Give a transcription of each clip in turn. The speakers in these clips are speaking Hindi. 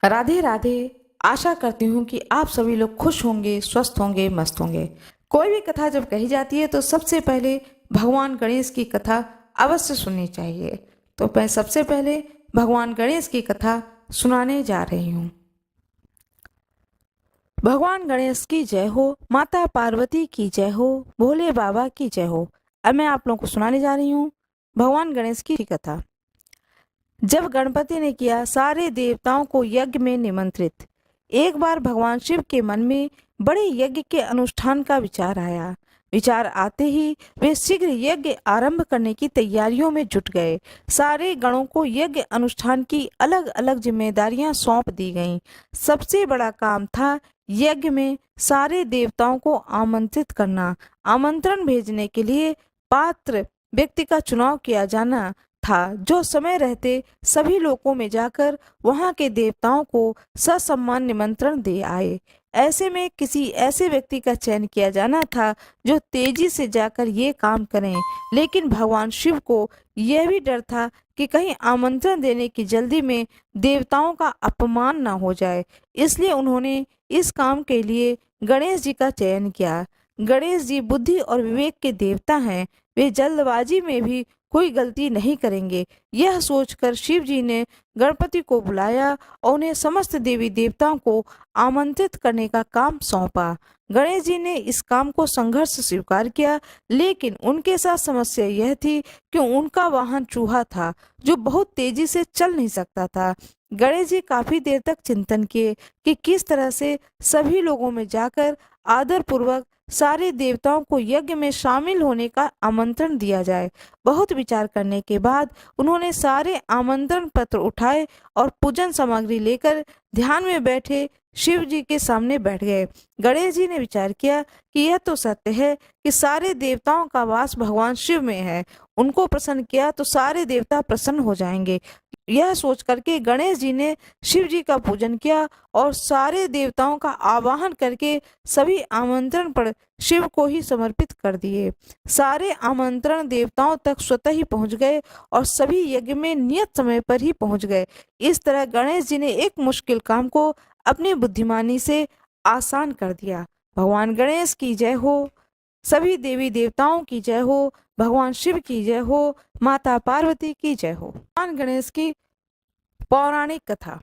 राधे राधे। आशा करती हूँ कि आप सभी लोग खुश होंगे, स्वस्थ होंगे, मस्त होंगे। कोई भी कथा जब कही जाती है तो सबसे पहले भगवान गणेश की कथा अवश्य सुननी चाहिए। तो मैं सबसे पहले भगवान गणेश की कथा सुनाने जा रही हूँ। भगवान गणेश की जय हो, माता पार्वती की जय हो, भोले बाबा की जय हो। अब मैं आप लोगों को सुनाने जा रही हूँ भगवान गणेश की कथा। जब गणपति ने किया सारे देवताओं को यज्ञ में निमंत्रित, एक बार भगवान शिव के मन में बड़े यज्ञ के अनुष्ठान का विचार आया। विचार आते ही वे शीघ्र यज्ञ आरंभ करने की तैयारियों में जुट गए। सारे गणों को यज्ञ अनुष्ठान की अलग अलग जिम्मेदारियां सौंप दी गईं। सबसे बड़ा काम था यज्ञ में सारे देवताओं को आमंत्रित करना। आमंत्रण भेजने के लिए पात्र व्यक्ति का चुनाव किया जाना था, जो समय रहते सभी लोकों में जाकर वहां के देवताओं को ससम्मान निमंत्रण दे आए। ऐसे में किसी ऐसे व्यक्ति का चयन किया जाना था जो तेजी से जाकर ये काम करें। लेकिन भगवान शिव को यह भी डर था कि कहीं आमंत्रण देने की जल्दी में देवताओं का अपमान न हो जाए। इसलिए उन्होंने इस काम के लिए गणेश जी का चयन किया। गणेश जी बुद्धि और विवेक के देवता हैं। वे जल्दबाजी में भी कोई गलती नहीं करेंगे। यह सोचकर शिव जी ने गणपति को बुलाया और उन्हें समस्त देवी देवताओं को आमंत्रित करने का काम सौंपा। गणेश जी ने इस काम को संघर्ष स्वीकार किया, लेकिन उनके साथ समस्या यह थी कि उनका वाहन चूहा था जो बहुत तेजी से चल नहीं सकता था। गणेश जी काफी देर तक चिंतन किए कि किस तरह से सभी लोगों में जाकर आदर पूर्वक सारे देवताओं को यज्ञ में शामिल होने का आमंत्रण दिया जाए। बहुत विचार करने के बाद उन्होंने सारे आमंत्रण पत्र उठाए और पूजन सामग्री लेकर ध्यान में बैठे शिव जी के सामने बैठ गए। गणेश जी ने विचार किया कि यह तो सत्य है कि सारे देवताओं का वास भगवान शिव में है। उनको प्रसन्न किया तो सारे देवता प्रसन्न हो जाएंगे। यह सोच करके गणेश जी ने शिव जी का पूजन किया और सारे देवताओं का आवाहन करके सभी आमंत्रण पर शिव को ही समर्पित कर दिए। सारे आमंत्रण देवताओं तक स्वतः ही पहुंच गए और सभी यज्ञ में नियत समय पर ही पहुंच गए। इस तरह गणेश जी ने एक मुश्किल काम को अपनी बुद्धिमानी से आसान कर दिया। भगवान गणेश की जय हो, सभी देवी देवताओं की जय हो, भगवान शिव की जय हो, माता पार्वती की जय हो। भगवान गणेश की पौराणिक कथा।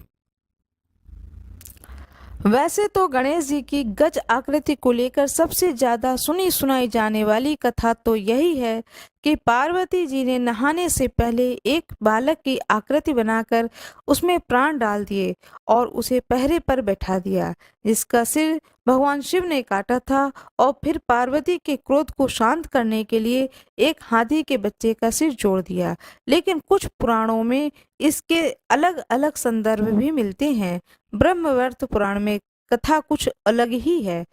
वैसे तो गणेश जी की गज आकृति को लेकर सबसे ज्यादा सुनी सुनाई जाने वाली कथा तो यही है कि पार्वती जी ने नहाने से पहले एक बालक की आकृति बनाकर उसमें प्राण डाल दिए और उसे पहरे पर बैठा दिया, जिसका सिर भगवान शिव ने काटा था। और फिर पार्वती के क्रोध को शांत करने के लिए एक हाथी के बच्चे का सिर जोड़ दिया। लेकिन कुछ पुराणों में इसके अलग अलग संदर्भ भी मिलते हैं। ब्रह्मवर्त पुराण में कथा कुछ अलग ही है।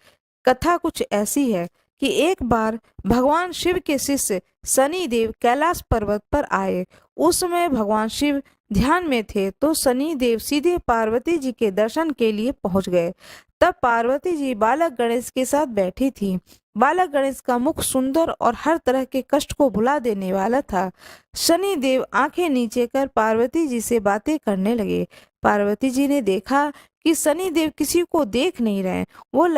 कथा कुछ ऐसी है कि एक बार भगवान शिव के शिष्य शनि देव कैलाश पर्वत पर आए। उस समय भगवान शिव ध्यान में थे तो शनि देव सीधे पार्वती जी के दर्शन के लिए पहुंच गए। तब पार्वती जी बालक गणेश के साथ बैठी थी। बालक गणेश का मुख सुंदर और हर तरह के कष्ट को भुला देने वाला था। शनि देव आंखें नीचे कर पार्वती जी से बातें करने लगे। पार्वती जी ने देखा कि शनि देव किसी को देख नहीं रहे। वे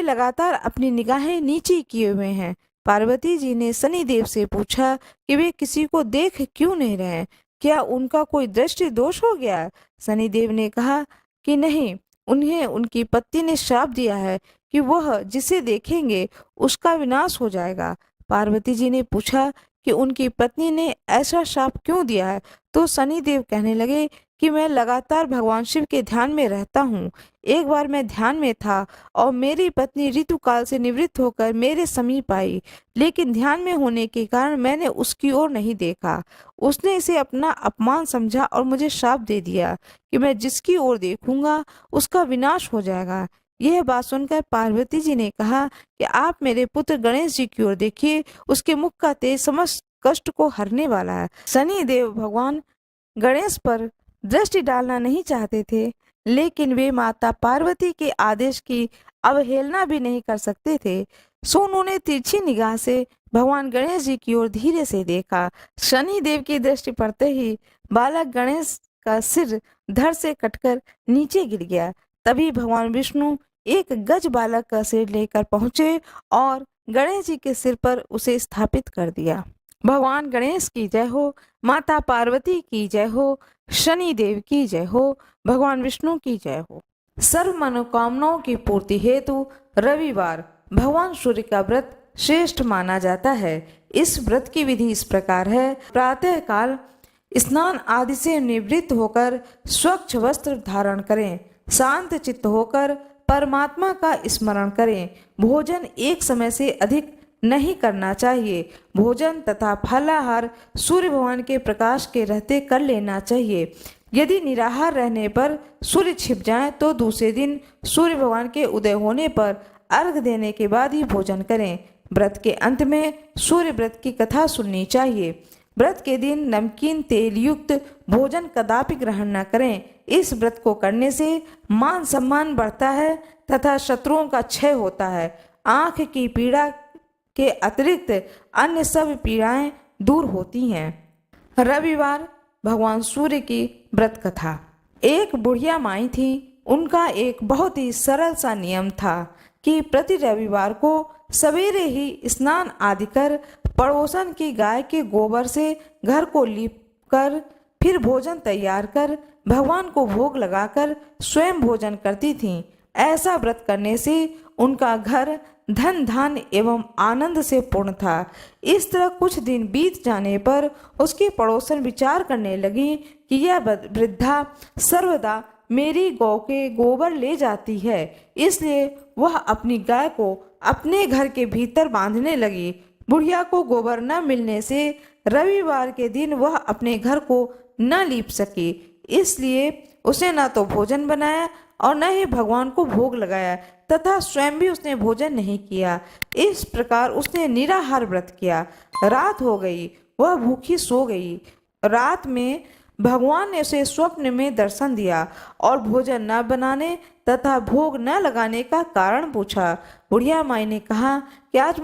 लगातार अपनी निगाहें नीचे किए हुए हैं। पार्वती जी ने शनि देव से पूछा कि वे किसी को देख क्यों नहीं रहे, क्या उनका कोई दृष्टि दोष हो गया? शनि देव ने कहा कि नहीं, उन्हें उनकी पत्नी ने श्राप दिया है कि वह जिसे देखेंगे उसका विनाश हो जाएगा। पार्वती जी ने पूछा कि उनकी पत्नी ने ऐसा श्राप क्यों दिया है, तो शनि देव कहने लगे कि मैं लगातार भगवान शिव के ध्यान में रहता हूँ। एक बार मैं ध्यान में था और मेरी पत्नी ऋतुकाल से निवृत्त होकर मेरे समीप आई, लेकिन ध्यान में होने के कारण मैंने उसकी ओर नहीं देखा। उसने इसे अपना अपमान समझा और मुझे श्राप दे दिया कि मैं जिसकी ओर देखूंगा उसका विनाश हो जाएगा। यह बात सुनकर पार्वती जी ने कहा कि आप मेरे पुत्र गणेश जी की ओर देखिए, उसके मुख का तेज समस्त कष्ट को हरने वाला है। शनि देव भगवान गणेश पर दृष्टि डालना नहीं चाहते थे, लेकिन वे माता पार्वती के आदेश की अवहेलना भी नहीं कर सकते थे। सो उन्होंने तिरछी निगाह से भगवान गणेश जी की ओर धीरे से देखा। शनि देव की दृष्टि पड़ते ही बालक गणेश का सिर धड़ से कटकर नीचे गिर गया। तभी भगवान विष्णु एक गज बालक का सिर लेकर पहुंचे और गणेश जी के सिर पर उसे स्थापित कर दिया। भगवान गणेश की जय हो, माता पार्वती की जय हो, शनि देव की जय हो, भगवान विष्णु की जय हो। सर्व मनोकामनाओं की पूर्ति हेतु रविवार भगवान सूर्य का व्रत श्रेष्ठ माना जाता है। इस व्रत की विधि इस प्रकार है। प्रातः काल स्नान आदि से निवृत्त होकर स्वच्छ वस्त्र धारण करें, शांत चित्त होकर परमात्मा का स्मरण करें। भोजन एक समय से अधिक नहीं करना चाहिए। भोजन तथा फलाहार सूर्य भगवान के प्रकाश के रहते कर लेना चाहिए। यदि निराहार रहने पर सूर्य छिप जाए तो दूसरे दिन सूर्य भगवान के उदय होने पर अर्घ देने के बाद ही भोजन करें। व्रत के अंत में सूर्य व्रत की कथा सुननी चाहिए। व्रत के दिन नमकीन तेल युक्त भोजन कदापि ग्रहण न करें। इस व्रत को करने से मान सम्मान बढ़ता है तथा शत्रुओं का क्षय होता है। आँख की पीड़ा के अतिरिक्त अन्य सब पीड़ाएं दूर होती हैं। रविवार भगवान सूर्य की व्रत कथा। एक बुढ़िया माई थी। उनका एक बहुत ही सरल सा नियम था कि प्रति रविवार को सवेरे ही स्नान आदि कर पड़ोसन की गाय के गोबर से घर को लीप कर फिर भोजन तैयार कर भगवान को भोग लगाकर स्वयं भोजन करती थीं। ऐसा व्रत करने से उनका घर धन धान्य एवं आनंद से पूर्ण था। इस तरह कुछ दिन बीत जाने पर उसकी पड़ोसन विचार करने लगी कि यह वृद्धा सर्वदा मेरी गौ के गोबर ले जाती है, इसलिए वह अपनी गाय को अपने घर के भीतर बांधने लगी। बुढ़िया को गोबर न मिलने से रविवार के दिन वह अपने घर को न लीप सकी, इसलिए उसने न तो भोजन बनाया और न ही भगवान को भोग लगाया तथा स्वयं भी उसने भोजन नहीं किया। इस प्रकार उसने निराहार व्रत किया। रात हो गई, वह भूखी सो गई। रात में भगवान ने उसे स्वप्न में दर्शन दिया और भोजन न बनाने तथा भोग न लगाने का कारण पूछा। बुढ़िया माई ने कहा कि आज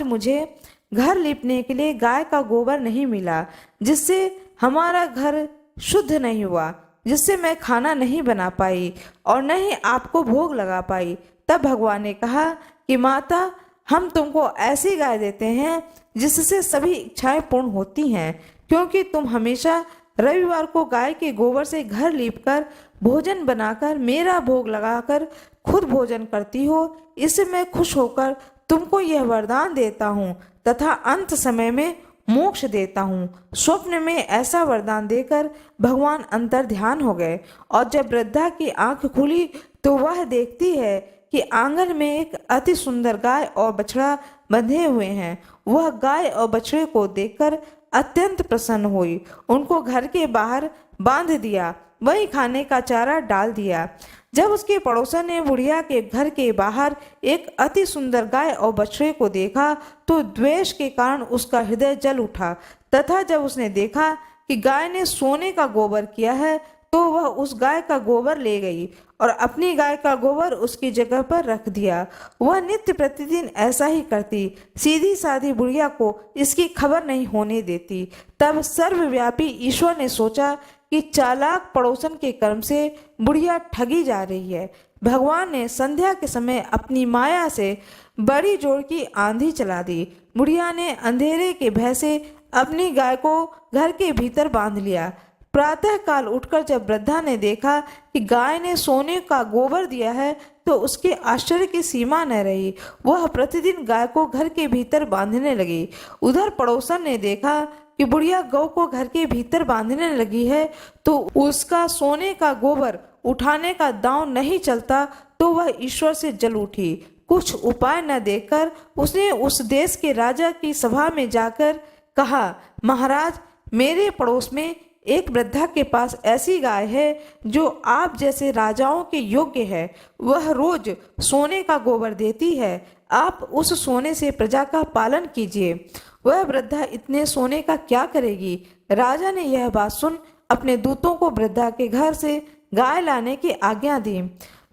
मुझे घर लीपने के लिए गाय का गोबर नहीं मिला, जिससे हमारा घर शुद्ध नहीं हुआ, जिससे मैं खाना नहीं बना पाई और न ही आपको भोग लगा पाई। तब भगवान ने कहा कि माता, हम तुमको ऐसी गाय देते हैं जिससे सभी इच्छाएं पूर्ण होती हैं, क्योंकि तुम हमेशा रविवार को गाय के गोबर से घर लीपकर भोजन बनाकर मेरा भोग लगाकर खुद भोजन करती हो। इससे मैं खुश होकर तुमको यह वरदान देता हूँ तथा अंत समय में मोक्ष देता हूँ। स्वप्न में ऐसा वरदान देकर भगवान अंतर ध्यान हो गए और जब वृद्धा की आंख खुली तो वह देखती है कि आंगन में एक अति सुंदर गाय और बछड़ा बंधे हुए हैं। वह गाय और बछड़े को देखकर अत्यंत प्रसन्न हुई, उनको घर के बाहर बांध दिया, वही खाने का चारा डाल दिया। जब उसके पड़ोसन ने बुढ़िया के घर के बाहर एक अति सुंदर गाय और बछड़े को देखा तो द्वेष के कारण उसका हृदय जल उठा तथा जब उसने देखा कि गाय ने सोने का गोबर किया है तो वह उस गाय का गोबर ले गई और अपनी गाय का गोबर उसकी जगह पर रख दिया। वह नित्य प्रतिदिन ऐसा ही करती, सीधी साधी बुढ़िया को इसकी खबर नहीं होने देती। तब सर्वव्यापी ईश्वर ने सोचा कि चालाक पड़ोसन के कर्म से बुढ़िया ठगी जा रही है। भगवान ने संध्या के समय अपनी माया से बड़ी जोर की आंधी चला दी। बुढ़िया ने अंधेरे के भय से अपनी गाय को घर के भीतर बांध लिया। प्रातः काल उठकर जब वृद्धा ने देखा कि गाय ने सोने का गोबर दिया है तो उसके आश्चर्य की सीमा न रही। वह प्रतिदिन गाय को घर के भीतर बांधने लगी। उधर पड़ोसन ने देखा कि बुढ़िया गौ को घर के भीतर बांधने लगी है तो उसका सोने का गोबर उठाने का दांव नहीं चलता तो वह ईश्वर से जल उठी। कुछ उपाय न देखकर उसने उस देश के राजा की सभा में जाकर कहा, महाराज, मेरे पड़ोस में एक वृद्धा के पास ऐसी गाय है जो आप जैसे राजाओं के योग्य है। वह रोज सोने का गोबर देती है। आप उस सोने से प्रजा का पालन कीजिए। वह वृद्धा इतने सोने का क्या करेगी? राजा ने यह बात सुन अपने दूतों को वृद्धा के घर से गाय लाने की आज्ञा दी।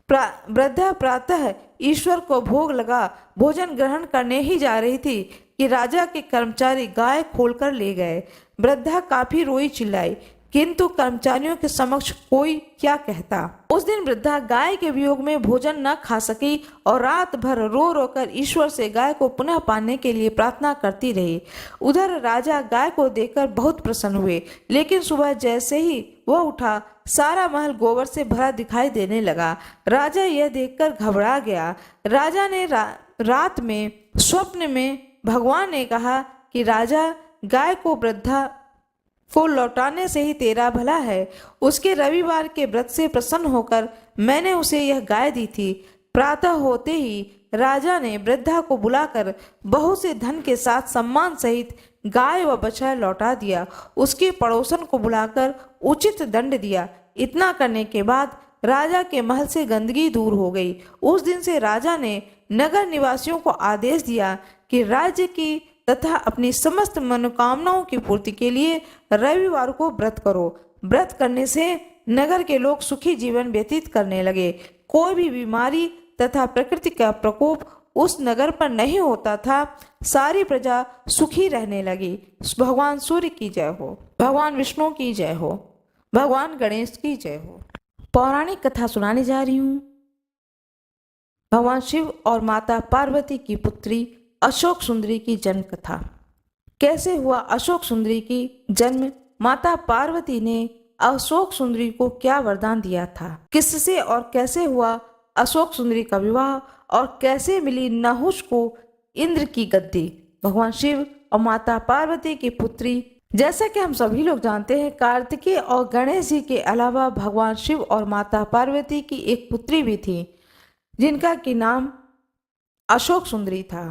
वृद्धा प्रातः ईश्वर को भोग लगा भोजन ग्रहण करने ही जा रही थी कि राजा के कर्मचारी गाय खोलकर ले गए। वृद्धा काफी रोई चिल्लाई किंतु कर्मचारियों के समक्ष कोई क्या कहता। उस दिन वृद्धा गाय के वियोग में भोजन न खा सकी और रात भर रो रो कर ईश्वर से गाय को पुनः पाने के लिए प्रार्थना करती रही। उधर राजा गाय को देखकर बहुत प्रसन्न हुए, लेकिन सुबह जैसे ही वह उठा सारा महल गोबर से भरा दिखाई देने लगा। राजा यह देखकर घबरा गया। राजा ने रात में स्वप्न में भगवान ने कहा कि राजा, गाय को वृद्धा को लौटाने से ही तेरा भला है। उसके रविवार के व्रत से प्रसन्न होकर मैंने उसे यह गाय दी थी। प्रातः होते ही राजा ने वृद्धा को बुलाकर बहुत से धन के साथ सम्मान सहित गाय व बछड़ा लौटा दिया। उसके पड़ोसन को बुलाकर उचित दंड दिया। इतना करने के बाद राजा के महल से गंदगी दूर हो गई। उस दिन से राजा ने नगर निवासियों को आदेश दिया कि राज्य की तथा अपनी समस्त मनोकामनाओं की पूर्ति के लिए रविवार को व्रत करो। व्रत करने से नगर के लोग सुखी जीवन व्यतीत करने लगे। कोई भी बीमारी तथा प्रकृति का प्रकोप उस नगर पर नहीं होता था। सारी प्रजा सुखी रहने लगी। भगवान सूर्य की जय हो, भगवान विष्णु की जय हो, भगवान गणेश की जय हो। पौराणिक कथा सुनाने जा रही हूँ। भगवान शिव और माता पार्वती की पुत्री अशोक सुंदरी की जन्म कथा। कैसे हुआ अशोक सुंदरी की जन्म, माता पार्वती ने अशोक सुंदरी को क्या वरदान दिया था, किससे और कैसे हुआ अशोक सुंदरी का विवाह और कैसे मिली नहुष को इंद्र की गद्दी। भगवान शिव और माता पार्वती की पुत्री, जैसा कि हम सभी लोग जानते हैं, कार्तिकेय और गणेश जी के अलावा भगवान शिव और माता पार्वती की एक पुत्री भी थी जिनका की नाम अशोक सुंदरी था।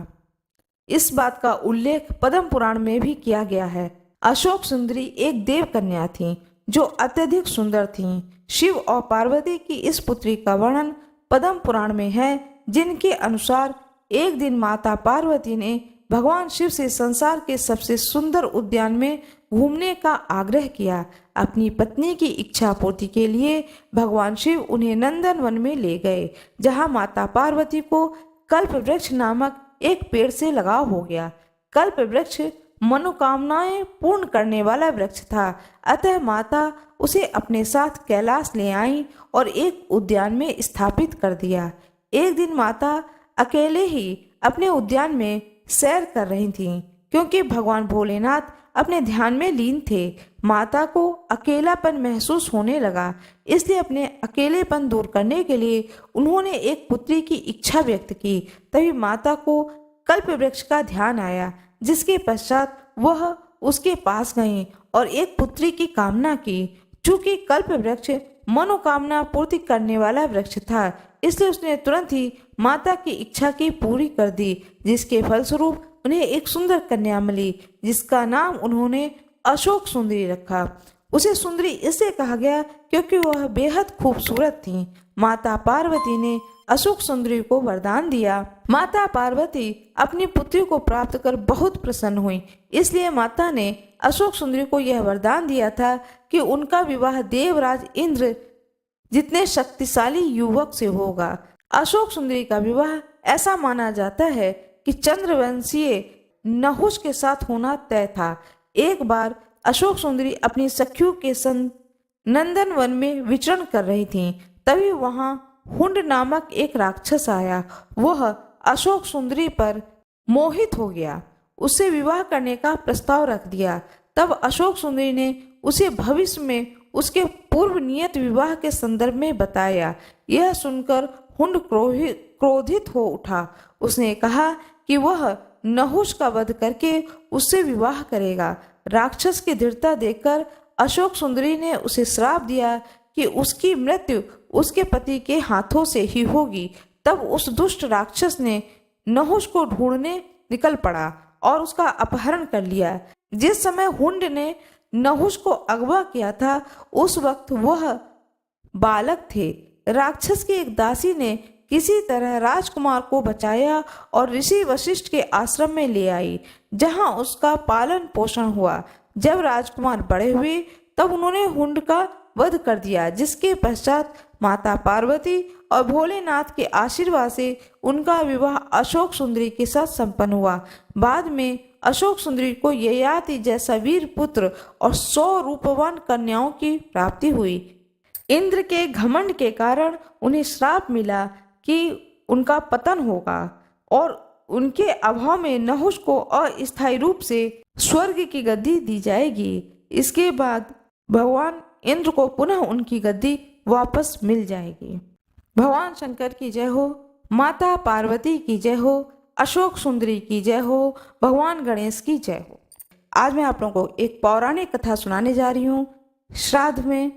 इस बात का उल्लेख पद्म पुराण में भी किया गया है। अशोक सुंदरी एक देव कन्या थी जो अत्यधिक सुंदर थी। शिव और पार्वती की इस पुत्री का वर्णन पद्म पुराण में है, जिनके अनुसार एक दिन माता पार्वती ने भगवान शिव से संसार के सबसे सुंदर उद्यान में घूमने का आग्रह किया। अपनी पत्नी की इच्छा पूर्ति के लिए भगवान शिव उन्हें नंदन वन में ले गए, जहां माता पार्वती को कल्प वृक्ष नामक एक पेड़ से लगाव हो गया। कल्प वृक्ष मनोकामनाएं पूर्ण करने वाला वृक्ष था, अतः माता उसे अपने साथ कैलाश ले आई और एक उद्यान में स्थापित कर दिया। एक दिन माता अकेले ही अपने उद्यान में सैर कर रही थीं, क्योंकि भगवान भोलेनाथ अपने ध्यान में लीन थे। माता को अकेलापन महसूस होने लगा, इसलिए अपने अकेलेपन दूर करने के लिए उन्होंने एक पुत्री की इच्छा व्यक्त की। तभी माता को कल्प वृक्ष का ध्यान आया, जिसके पश्चात वह उसके पास गई और एक पुत्री की कामना की। चूंकि कल्प वृक्ष मनोकामना पूर्ति करने वाला वृक्ष था, इसलिए उसने तुरंत ही माता की इच्छा की पूरी कर दी, जिसके फलस्वरूप उन्हें एक सुंदर कन्या मिली, जिसका नाम उन्होंने अशोक सुंदरी रखा। उसे सुंदरी इससे कहा गया क्योंकि वह बेहद खूबसूरत थी। माता पार्वती ने अशोक सुंदरी को वरदान दिया। माता पार्वती अपनी पुत्री को प्राप्त कर बहुत प्रसन्न हुई, इसलिए माता ने अशोक सुंदरी को यह वरदान दिया था कि उनका विवाह देवराज इंद्र जितने शक्तिशाली युवक से होगा। अशोक सुंदरी का विवाह ऐसा माना जाता है कि चंद्रवंशीय नहुष के साथ होना तय था। एक बार अशोक सुंदरी अपनी सखियों के संग नंदन वन में विचरण कर रही थीं। तभी वहां हुंड नामक एक राक्षस आया। वह अशोक सुंदरी पर मोहित हो गया, उससे विवाह करने का प्रस्ताव रख दिया। तब अशोक सुंदरी ने उसे भविष्य में उसके पूर्व नियत विवाह के संदर्भ में बताया। यह सुनकर हुंड क्रोधित हो उठा। उसने कहा कि वह नहुष का वध करके उससे विवाह करेगा। राक्षस की दृढ़ता देखकर अशोक सुंदरी ने उसे श्राप दिया कि उसकी मृत्यु उसके पति के हाथों से ही होगी। तब उस दुष्ट राक्षस ने नहुष को ढूंढने निकल पड़ा और उसका अपहरण कर लिया। जिस समय हुंड ने नहुष को अगवा किया था, उस वक्त वह बालक थे। राक्षस की एक दासी ने किसी तरह राजकुमार को बचाया और ऋषि वशिष्ठ के आश्रम में ले आई, जहां उसका पालन पोषण हुआ। जब राजकुमार बड़े हुए तब उन्होंने हुंड का वध कर दिया, जिसके पश्चात माता पार्वती और भोलेनाथ के आशीर्वाद से उनका विवाह अशोक सुंदरी के साथ संपन्न हुआ। बाद में अशोक सुंदरी को ययाति जैसा वीर पुत्र और 100 रूपवान कन्याओं की प्राप्ति हुई। इंद्र के घमंड के कारण उन्हें श्राप मिला कि उनका पतन होगा और उनके अभाव में नहुष को अस्थायी रूप से स्वर्ग की गद्दी दी जाएगी। इसके बाद भगवान इंद्र को पुनः उनकी गद्दी वापस मिल जाएगी। भगवान शंकर की जय हो, माता पार्वती की जय हो, अशोक सुंदरी की जय हो, भगवान गणेश की जय हो। आज मैं आप लोगों को एक पौराणिक कथा सुनाने जा रही हूँ। श्राद्ध में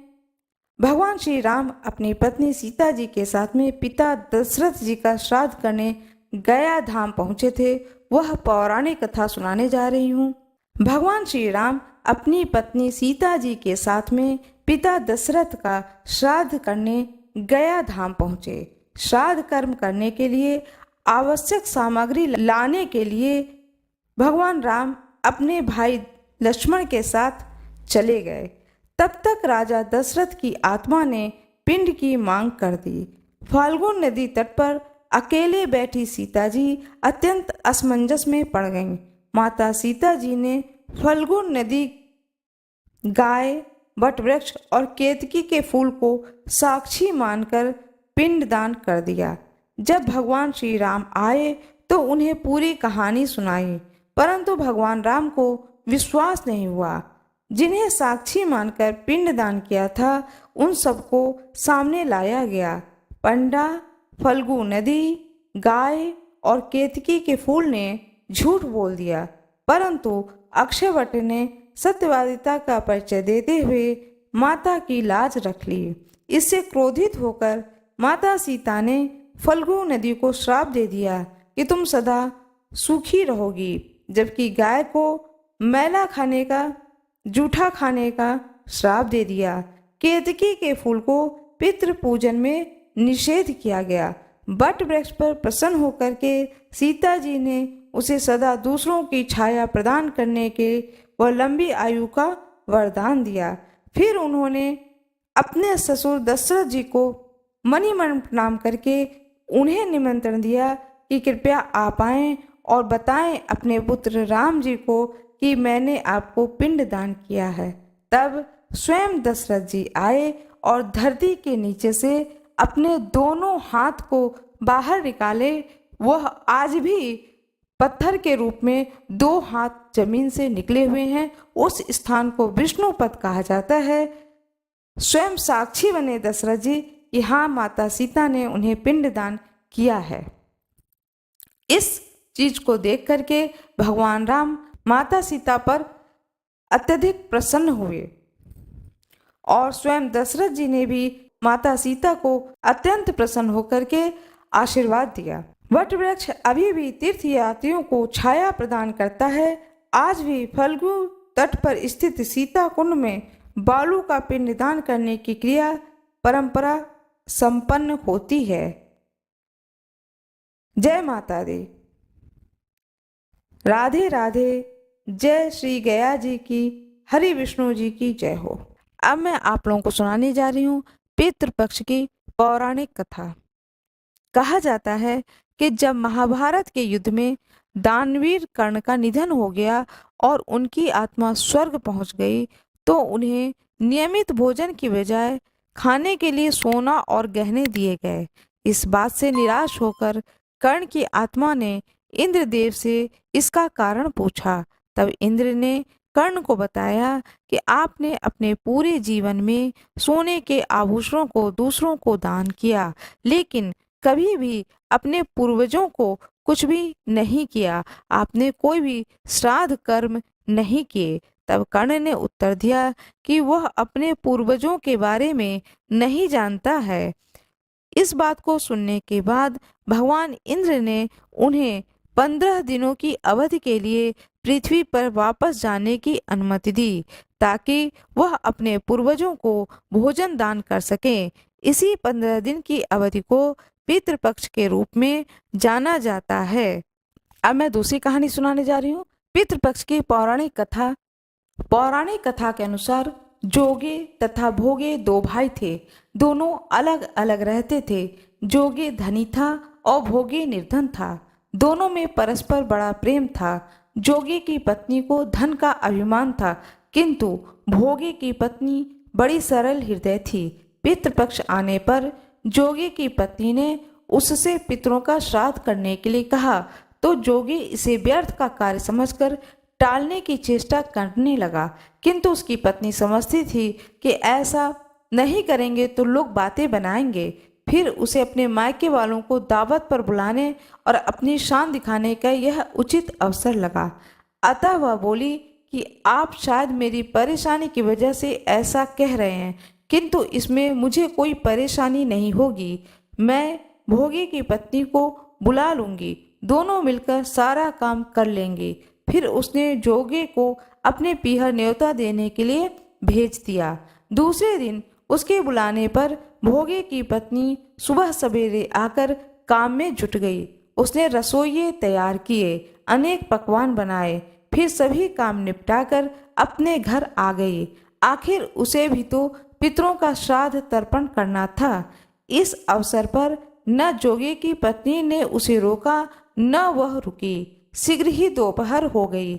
भगवान श्री राम अपनी पत्नी सीता जी के साथ में पिता दशरथ जी का श्राद्ध करने गया धाम पहुँचे थे। वह पौराणिक कथा सुनाने जा रही हूँ। भगवान श्री राम अपनी पत्नी सीता जी के साथ में पिता दशरथ का श्राद्ध करने गया धाम पहुँचे। श्राद्ध कर्म करने के लिए आवश्यक सामग्री लाने के लिए भगवान राम अपने भाई लक्ष्मण के साथ चले गए। तब तक राजा दशरथ की आत्मा ने पिंड की मांग कर दी। फाल्गुन नदी तट पर अकेले बैठी सीता जी अत्यंत असमंजस में पड़ गईं। माता सीता जी ने फाल्गुन नदी, गाय, वटवृक्ष और केतकी के फूल को साक्षी मानकर पिंडदान कर दिया। जब भगवान श्री राम आए तो उन्हें पूरी कहानी सुनाई, परंतु भगवान राम को विश्वास नहीं हुआ। जिन्हें साक्षी मानकर पिंडदान किया था उन सबको सामने लाया गया। पंडा, फल्गु नदी, गाय और केतकी के फूल ने झूठ बोल दिया, परंतु अक्षयवट ने सत्यवादिता का परिचय देते हुए माता की लाज रख ली। इससे क्रोधित होकर माता सीता ने फल्गु नदी को श्राप दे दिया कि तुम सदा सूखी रहोगी, जबकि गाय को मैला खाने का, जूठा खाने का श्राप दे दिया। केतकी के फूल को पितृ पूजन में निषेध किया गया। बट वृक्ष पर प्रसन्न होकर के सीता जी ने उसे सदा दूसरों की छाया प्रदान करने के व लंबी आयु का वरदान दिया। फिर उन्होंने अपने ससुर दशरथ जी को मणिमन प्रणाम करके उन्हें निमंत्रण दिया कि कृपया आप आएं और बताएं अपने पुत्र राम जी को कि मैंने आपको पिंड दान किया है। तब स्वयं दशरथ जी आए और धरती के नीचे से अपने दोनों हाथ को बाहर निकाले। वह आज भी पत्थर के रूप में 2 हाथ जमीन से निकले हुए हैं। उस स्थान को विष्णुपद कहा जाता है। स्वयं साक्षी बने दशरथ जी कि हाँ, माता सीता ने उन्हें पिंडदान किया है। इस चीज को देख करके भगवान राम माता सीता पर अत्यधिक प्रसन्न हुए और स्वयं दशरथ जी ने भी माता सीता को अत्यंत प्रसन्न होकर के आशीर्वाद दिया। वट वृक्ष अभी भी तीर्थयात्रियों को छाया प्रदान करता है। आज भी फल्गु तट पर स्थित सीता कुंड में बालू का पिंडदान करने की क्रिया परंपरा संपन्न होती है। जय माता दी। राधे राधे। जय श्री गया जी की, हरि विष्णु जी की जय हो। अब मैं आप लोगों को सुनाने जा रही हूँ पितृपक्ष की पौराणिक कथा। कहा जाता है कि जब महाभारत के युद्ध में दानवीर कर्ण का निधन हो गया और उनकी आत्मा स्वर्ग पहुंच गई, तो उन्हें नियमित भोजन की बजाय खाने के लिए सोना और गहने दिए गए। इस बात से निराश होकर कर्ण की आत्मा ने इंद्रदेव से इसका कारण पूछा। तब इंद्र ने कर्ण को बताया कि आपने अपने पूरे जीवन में सोने के आभूषणों को दूसरों को दान किया, लेकिन कभी भी अपने पूर्वजों को कुछ भी नहीं किया। आपने कोई भी श्राद्ध कर्म नहीं किए। तब कर्ण ने उत्तर दिया कि वह अपने पूर्वजों के बारे में नहीं जानता है। इस बात को सुनने के बाद भगवान इंद्र ने उन्हें 15 दिनों की अवधि के लिए पृथ्वी पर वापस जाने की अनुमति दी, ताकि वह अपने पूर्वजों को भोजन दान कर सकें। इसी 15 दिन की अवधि को पितृपक्ष के रूप में जाना जाता है। अब मैं दूसरी कहानी सुनाने जा रही हूँ। पितृपक्ष की पौराणिक कथा। पौराणिक कथा के अनुसार जोगे तथा भोगे 2 भाई थे। दोनों अलग अलग रहते थे। जोगे धनी था और भोगे निर्धन था। दोनों में परस्पर बड़ा प्रेम था। जोगी की पत्नी को धन का अभिमान था, किंतु भोगी की पत्नी बड़ी सरल हृदय थी। पितृपक्ष आने पर जोगी की पत्नी ने उससे पितरों का श्राद्ध करने के लिए कहा, तो जोगी इसे व्यर्थ का कार्य समझकर टालने की चेष्टा करने लगा, किंतु उसकी पत्नी समझती थी कि ऐसा नहीं करेंगे तो लोग बातें बनाएंगे। फिर उसे अपने मायके वालों को दावत पर बुलाने और अपनी शान दिखाने का यह उचित अवसर लगा। अतः वह बोली कि आप शायद मेरी परेशानी की वजह से ऐसा कह रहे हैं, किंतु इसमें मुझे कोई परेशानी नहीं होगी। मैं भोगी की पत्नी को बुला लूंगी, दोनों मिलकर सारा काम कर लेंगे। फिर उसने जोगे को अपने पीहर न्योता देने के लिए भेज दिया। दूसरे दिन उसके बुलाने पर भोगे की पत्नी सुबह सवेरे आकर काम में जुट गई। उसने रसोइये तैयार किए, अनेक पकवान बनाए, फिर सभी काम निपटाकर अपने घर आ गई। आखिर उसे भी तो पितरों का श्राद्ध तर्पण करना था। इस अवसर पर न जोगी की पत्नी ने उसे रोका, न वह रुकी। शीघ्र ही दोपहर हो गई।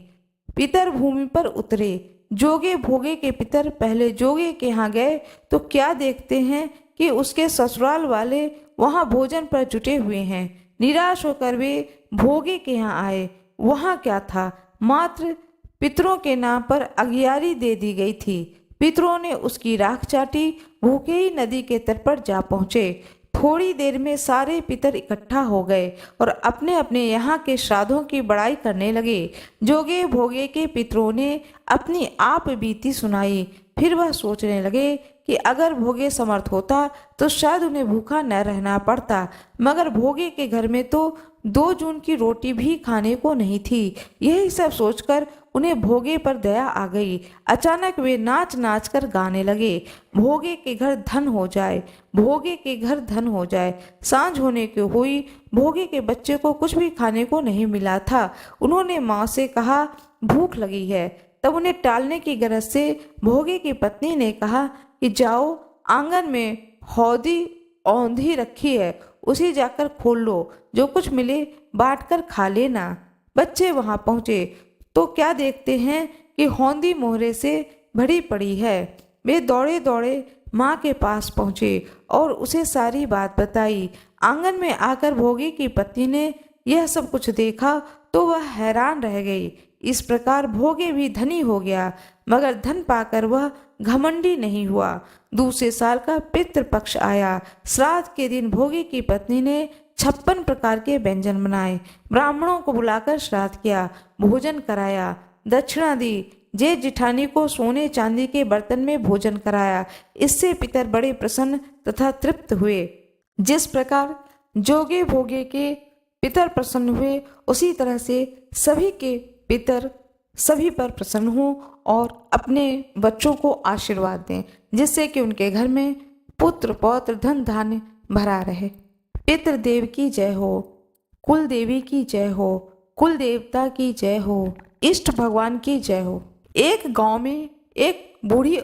पितर भूमि पर उतरे। जोगे भोगे के पितर पहले जोगे के यहाँ गए तो क्या देखते हैं कि उसके ससुराल वाले वहाँ भोजन पर जुटे हुए हैं। निराश होकर वे भोगे के यहाँ आए। वहाँ क्या था, मात्र पितरों के नाम पर अगियारी दे दी गई थी। पितरों ने उसकी राख चाटी। भूखे ही नदी के तट पर जा पहुँचे। थोड़ी देर में सारे पितर इकट्ठा हो गए और अपने अपने यहाँ के श्राद्धों की बड़ाई करने लगे। जोगे भोगे के पितरों ने अपनी आप बीती सुनाई। फिर वह सोचने लगे कि अगर भोगे समर्थ होता तो शायद उन्हें भूखा न रहना पड़ता, मगर भोगे के घर में तो 2 जून की रोटी भी खाने को नहीं थी। यही सब सोचकर उन्हें भोगे पर दया आ गई। अचानक वे नाच नाच कर गाने लगे, भोगे के घर धन हो जाए, भोगे के घर धन हो जाए। सांझ होने की हुई। भोगे के बच्चे को कुछ भी खाने को नहीं मिला था। उन्होंने माँ से कहा, भूख लगी है। तब उन्हें टालने की गरज से भोगे की पत्नी ने कहा कि जाओ, आंगन में हौदी औंधी रखी है, उसे जाकर खोल लो, जो कुछ मिले बांट कर खा लेना। बच्चे वहां पहुंचे तो क्या देखते हैं कि हौदी मोहरे से भरी पड़ी है। वे दौड़े दौड़े माँ के पास पहुंचे और उसे सारी बात बताई। आंगन में आकर भोगी की पत्नी ने यह सब कुछ देखा तो वह हैरान रह गई। इस प्रकार भोगे भी धनी हो गया, मगर धन पाकर वह घमंडी नहीं हुआ। दूसरे साल का पितृपक्ष आया। श्राद्ध के दिन भोगी की पत्नी ने 56 प्रकार के व्यंजन बनाए। ब्राह्मणों को बुलाकर श्राद्ध किया, भोजन कराया, दक्षिणा दी। जेठ जिठानी को सोने चांदी के बर्तन में भोजन कराया। इससे पितर बड़े प्रसन्न तथा तृप्त हुए। जिस प्रकार जोगे भोगे के पितर प्रसन्न हुए, उसी तरह से सभी के पितर सभी पर प्रसन्न हों और अपने बच्चों को आशीर्वाद दें, जिससे कि उनके घर में पुत्र पौत्र धन धान्य भरा रहे। पितृदेव की जय हो, कुल देवी की जय हो, कुल देवता की जय हो, इष्ट भगवान की जय हो। एक गांव में एक बूढ़ी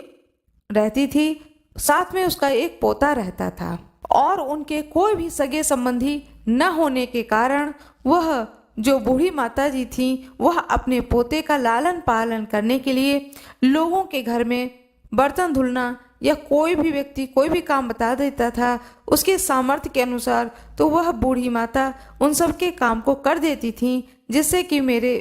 रहती थी, साथ में उसका एक पोता रहता था और उनके कोई भी सगे संबंधी न होने के कारण वह जो बूढ़ी माता जी थी, वह अपने पोते का लालन पालन करने के लिए लोगों के घर में बर्तन धुलना या कोई भी व्यक्ति कोई भी काम बता देता था उसके सामर्थ्य के अनुसार, तो वह बूढ़ी माता उन सब के काम को कर देती थी, जिससे कि मेरे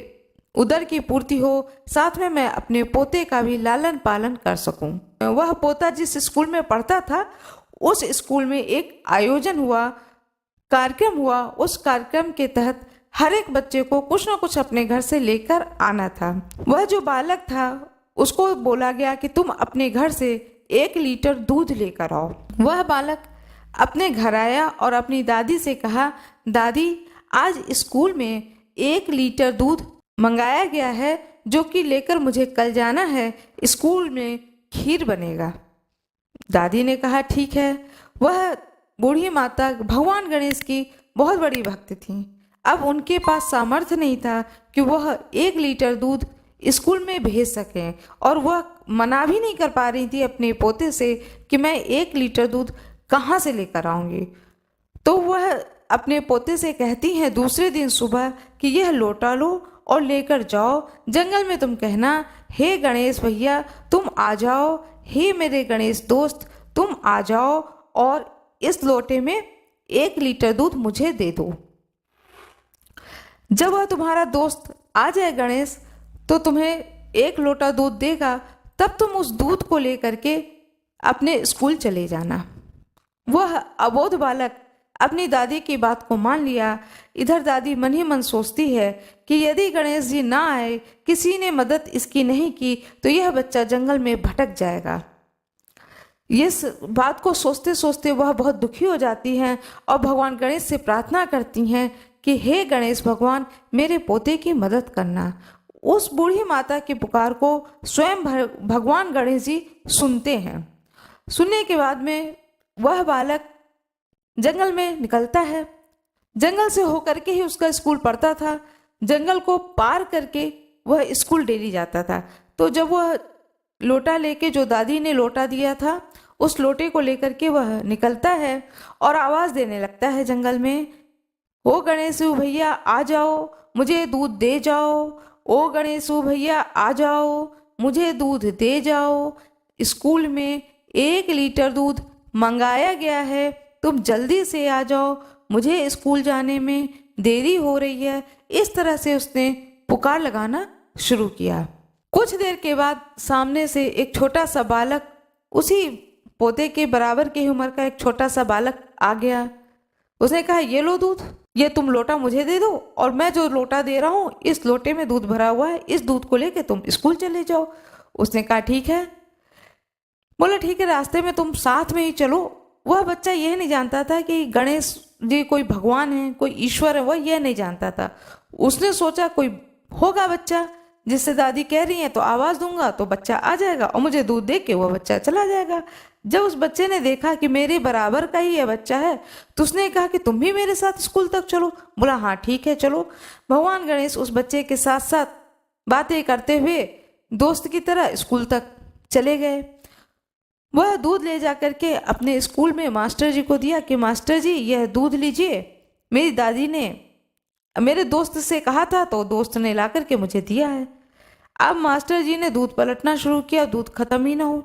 उदर की पूर्ति हो, साथ में मैं अपने पोते का भी लालन पालन कर सकूं। वह पोता जिस स्कूल में पढ़ता था, उस स्कूल में एक आयोजन हुआ, कार्यक्रम हुआ। उस कार्यक्रम के तहत हर एक बच्चे को कुछ न कुछ अपने घर से लेकर आना था। वह जो बालक था उसको बोला गया कि तुम अपने घर से 1 लीटर दूध लेकर आओ। वह बालक अपने घर आया और अपनी दादी से कहा, दादी आज स्कूल में 1 लीटर दूध मंगाया गया है, जो कि लेकर मुझे कल जाना है, स्कूल में खीर बनेगा। दादी ने कहा ठीक है। वह बूढ़ी माता भगवान गणेश की बहुत बड़ी भक्त थी। अब उनके पास सामर्थ्य नहीं था कि वह 1 लीटर दूध स्कूल में भेज सकें, और वह मना भी नहीं कर पा रही थी अपने पोते से कि मैं 1 लीटर दूध कहाँ से लेकर आऊँगी। तो वह अपने पोते से कहती हैं दूसरे दिन सुबह कि यह लोटा लो और लेकर जाओ जंगल में। तुम कहना, हे गणेश भैया तुम आ जाओ, हे मेरे गणेश दोस्त तुम आ जाओ और इस लोटे में 1 लीटर दूध मुझे दे दो। जब वह तुम्हारा दोस्त आ जाए गणेश तो तुम्हें 1 लोटा दूध देगा, तब तुम उस दूध को लेकर के अपने स्कूल चले जाना। वह अबोध बालक अपनी दादी की बात को मान लिया। इधर दादी मन ही मन सोचती है कि यदि गणेश जी ना आए, किसी ने मदद इसकी नहीं की, तो यह बच्चा जंगल में भटक जाएगा। इस बात को सोचते सोचते वह बहुत दुखी हो जाती हैं और भगवान गणेश से प्रार्थना करती हैं कि हे गणेश भगवान मेरे पोते की मदद करना। उस बूढ़ी माता की पुकार को स्वयं भगवान गणेश जी सुनते हैं। सुनने के बाद में वह बालक जंगल में निकलता है। जंगल से होकर के ही उसका स्कूल पड़ता था। जंगल को पार करके वह स्कूल डेली जाता था। तो जब वह लोटा लेके, जो दादी ने लोटा दिया था, उस लोटे को लेकर के वह निकलता है और आवाज देने लगता है जंगल में, ओ गणेश भैया आ जाओ, मुझे दूध दे जाओ। ओ गणेश भैया आ जाओ, मुझे दूध दे जाओ। स्कूल में 1 लीटर दूध मंगाया गया है, तुम जल्दी से आ जाओ, मुझे स्कूल जाने में देरी हो रही है। इस तरह से उसने पुकार लगाना शुरू किया। कुछ देर के बाद सामने से एक छोटा सा बालक, उसी पोते के बराबर की उम्र का एक छोटा सा बालक आ गया। उसने कहा, ये लो दूध, ये तुम लोटा मुझे दे दो और मैं जो लोटा दे रहा हूँ इस लोटे में दूध भरा हुआ है, इस दूध को लेके तुम स्कूल चले जाओ। उसने कहा ठीक है। बोला ठीक है, रास्ते में तुम साथ में ही चलो। वह बच्चा यह नहीं जानता था कि गणेश जी कोई भगवान है, कोई ईश्वर है, वह यह नहीं जानता था। उसने सोचा कोई होगा बच्चा जिससे दादी कह रही है तो आवाज दूंगा तो बच्चा आ जाएगा और मुझे दूध दे के वह बच्चा चला जाएगा। जब उस बच्चे ने देखा कि मेरे बराबर का ही यह बच्चा है तो उसने कहा कि तुम भी मेरे साथ स्कूल तक चलो। बोला हाँ ठीक है चलो। भगवान गणेश उस बच्चे के साथ साथ बातें करते हुए दोस्त की तरह स्कूल तक चले गए। वह दूध ले जा करके अपने स्कूल में मास्टर जी को दिया कि मास्टर जी यह दूध लीजिए, मेरी दादी ने मेरे दोस्त से कहा था तो दोस्त ने ला करके मुझे दिया है। अब मास्टर जी ने दूध पलटना शुरू किया, दूध खत्म ही ना हो।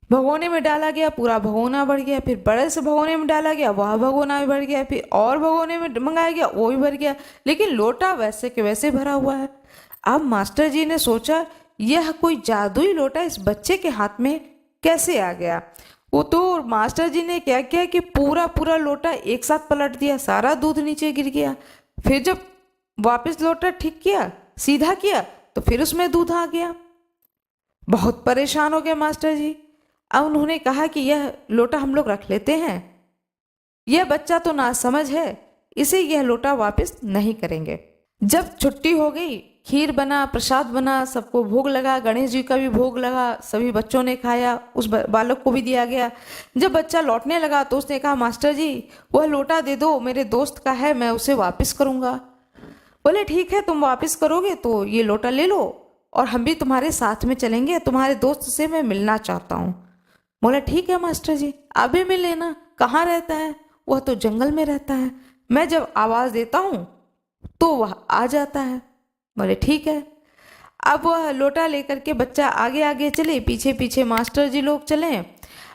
भगोने में डाला गया, पूरा भगोना बढ़ गया, फिर बड़े से भगोने में डाला गया, वह भगोना भी बढ़ गया, फिर और भगोने में मंगाया गया, वो भी भर गया, लेकिन लोटा वैसे के वैसे भरा हुआ है। अब मास्टर जी ने सोचा यह कोई जादुई लोटा इस बच्चे के हाथ में कैसे आ गया। वो तो मास्टर जी ने क्या किया कि पूरा पूरा लोटा एक साथ पलट दिया, सारा दूध नीचे गिर गया। फिर जब वापस लोटा ठीक किया, सीधा किया, तो फिर उसमें दूध आ गया। बहुत परेशान हो गया मास्टर जी। अब उन्होंने कहा कि यह लोटा हम लोग रख लेते हैं, यह बच्चा तो नासमझ है, इसे यह लोटा वापस नहीं करेंगे। जब छुट्टी हो गई, खीर बना, प्रसाद बना, सबको भोग लगा, गणेश जी का भी भोग लगा, सभी बच्चों ने खाया, उस बालक को भी दिया गया। जब बच्चा लौटने लगा तो उसने कहा मास्टर जी वह लोटा दे दो, मेरे दोस्त का है, मैं उसे वापस करूँगा। बोले ठीक है, तुम वापस करोगे तो ये लोटा ले लो और हम भी तुम्हारे साथ में चलेंगे, तुम्हारे दोस्त से मैं मिलना चाहता हूँ। बोला ठीक है मास्टर जी, आप भी मिल लेना। कहाँ रहता है? वह तो जंगल में रहता है, मैं जब आवाज़ देता हूँ तो वह आ जाता है। बोले ठीक है। अब वह लोटा लेकर के बच्चा आगे आगे चले, पीछे पीछे मास्टर जी लोग चले।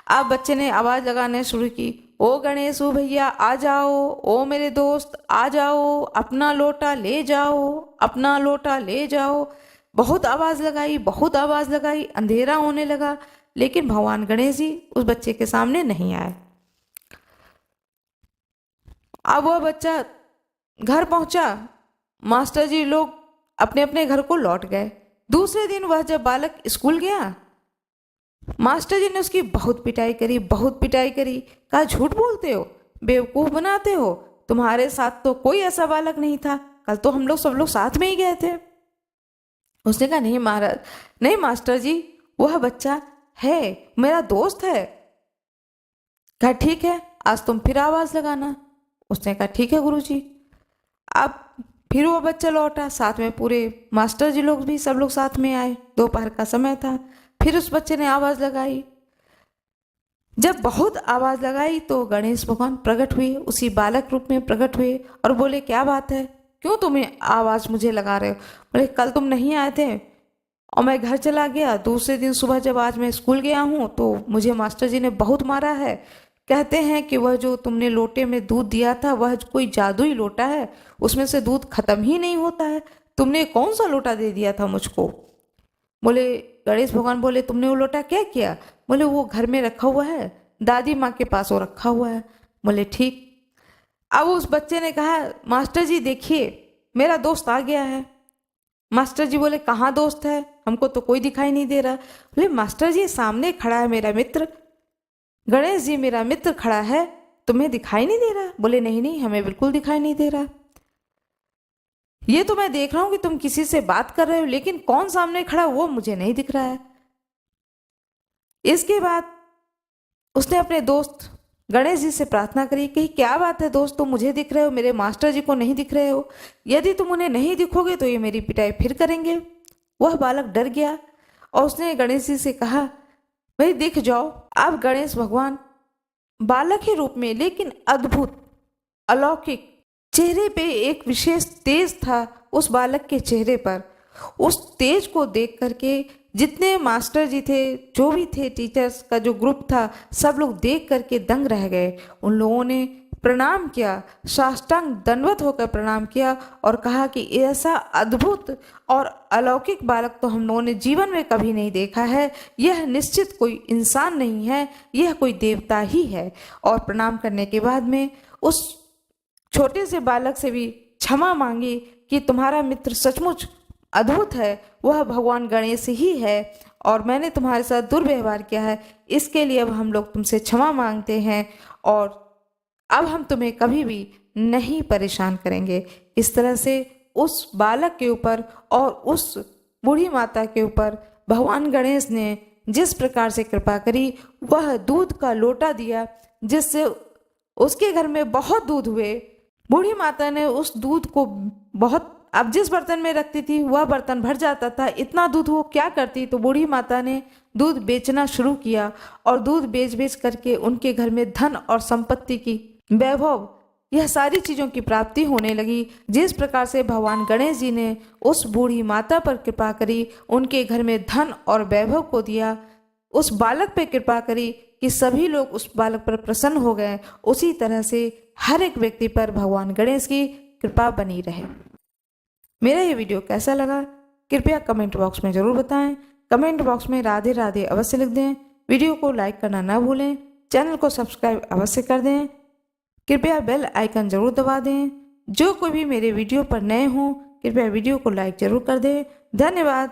अब बच्चे ने आवाज़ लगाने शुरू की, ओ गणेश ओ भैया आ जाओ, ओ मेरे दोस्त आ जाओ, अपना लोटा ले जाओ, अपना लोटा ले जाओ। बहुत आवाज़ लगाई, बहुत आवाज़ लगाई, अंधेरा होने लगा, लेकिन भगवान गणेश जी उस बच्चे के सामने नहीं आए। अब वह बच्चा घर पहुंचा, मास्टर जी लोग अपने अपने घर को लौट गए। दूसरे दिन वह जब बालक स्कूल गया, मास्टर जी ने उसकी बहुत पिटाई करी, बहुत पिटाई करी। कहा झूठ बोलते हो, बेवकूफ़ बनाते हो, तुम्हारे साथ तो कोई ऐसा बालक नहीं था, कल तो हम लोग सब लोग साथ में ही गए थे। उसने कहा नहीं महाराज, नहीं मास्टर जी, वह बच्चा है, मेरा दोस्त है। कहा ठीक है, आज तुम फिर आवाज़ लगाना। उसने कहा ठीक है गुरुजी। अब फिर वो बच्चा लौटा, साथ में पूरे मास्टर जी लोग भी सब लोग साथ में आए। दोपहर का समय था। फिर उस बच्चे ने आवाज़ लगाई। जब बहुत आवाज़ लगाई तो गणेश भगवान प्रकट हुए, उसी बालक रूप में प्रकट हुए और बोले क्या बात है, क्यों तुम्हें आवाज़ मुझे लगा रहे हो? बोले कल तुम नहीं आए थे और मैं घर चला गया। दूसरे दिन सुबह जब आज मैं स्कूल गया हूँ तो मुझे मास्टर जी ने बहुत मारा है। कहते हैं कि वह जो तुमने लोटे में दूध दिया था वह कोई जादुई लोटा है, उसमें से दूध खत्म ही नहीं होता है। तुमने कौन सा लोटा दे दिया था मुझको? बोले गणेश भगवान बोले तुमने वो लोटा क्या किया? बोले वो घर में रखा हुआ है, दादी माँ के पास वो रखा हुआ है। बोले ठीक। अब उस बच्चे ने कहा मास्टर जी देखिए मेरा दोस्त आ गया है। मास्टर जी बोले कहाँ दोस्त है, हमको तो कोई दिखाई नहीं दे रहा। बोले मास्टर जी सामने खड़ा है मेरा मित्र, गणेश जी मेरा मित्र खड़ा है, तुम्हें दिखाई नहीं दे रहा? बोले नहीं नहीं हमें बिल्कुल दिखाई नहीं दे रहा। ये तो मैं देख रहा हूं कि तुम किसी से बात कर रहे हो, लेकिन कौन सामने खड़ा वो मुझे नहीं दिख रहा है। इसके बाद उसने अपने दोस्त गणेश जी से प्रार्थना करी कि क्या बात है दोस्त, तुम मुझे दिख रहे हो, मेरे मास्टर जी को नहीं दिख रहे हो। यदि तुम उन्हें नहीं दिखोगे तो ये मेरी पिटाई फिर करेंगे। वह बालक डर गया और उसने गणेश जी से कहा भाई दिख जाओ। अब गणेश भगवान बालक के रूप में लेकिन अद्भुत अलौकिक, चेहरे पे एक विशेष तेज था उस बालक के चेहरे पर। उस तेज को देख करके जितने मास्टर जी थे, जो भी थे, टीचर्स का जो ग्रुप था, सब लोग देख करके दंग रह गए। उन लोगों ने प्रणाम किया, साष्टांग दंडवत होकर प्रणाम किया और कहा कि ऐसा अद्भुत और अलौकिक बालक तो हम लोगों ने जीवन में कभी नहीं देखा है। यह निश्चित कोई इंसान नहीं है, यह कोई देवता ही है। और प्रणाम करने के बाद में उस छोटे से बालक से भी क्षमा मांगी कि तुम्हारा मित्र सचमुच अद्भुत है, वह भगवान गणेश ही है और मैंने तुम्हारे साथ दुर्व्यवहार किया है, इसके लिए अब हम लोग तुमसे क्षमा मांगते हैं और अब हम तुम्हें कभी भी नहीं परेशान करेंगे। इस तरह से उस बालक के ऊपर और उस बूढ़ी माता के ऊपर भगवान गणेश ने जिस प्रकार से कृपा करी, वह दूध का लोटा दिया जिससे उसके घर में बहुत दूध हुए। बूढ़ी माता ने उस दूध को बहुत, अब जिस बर्तन में रखती थी वह बर्तन भर जाता था, इतना दूध वो क्या करती, तो बूढ़ी माता ने दूध बेचना शुरू किया और दूध बेच बेच करके उनके घर में धन और संपत्ति की, वैभव, यह सारी चीज़ों की प्राप्ति होने लगी। जिस प्रकार से भगवान गणेश जी ने उस बूढ़ी माता पर कृपा करी, उनके घर में धन और वैभव को दिया, उस बालक पे कृपा करी कि सभी लोग उस बालक पर प्रसन्न हो गए, उसी तरह से हर एक व्यक्ति पर भगवान गणेश की कृपा बनी रहे। मेरा ये वीडियो कैसा लगा कृपया कमेंट बॉक्स में ज़रूर बताएं। कमेंट बॉक्स में राधे राधे अवश्य लिख दें। वीडियो को लाइक करना ना भूलें। चैनल को सब्सक्राइब अवश्य कर दें। कृपया बेल आइकन ज़रूर दबा दें। जो कोई भी मेरे वीडियो पर नए हों कृपया वीडियो को लाइक ज़रूर कर दें। धन्यवाद।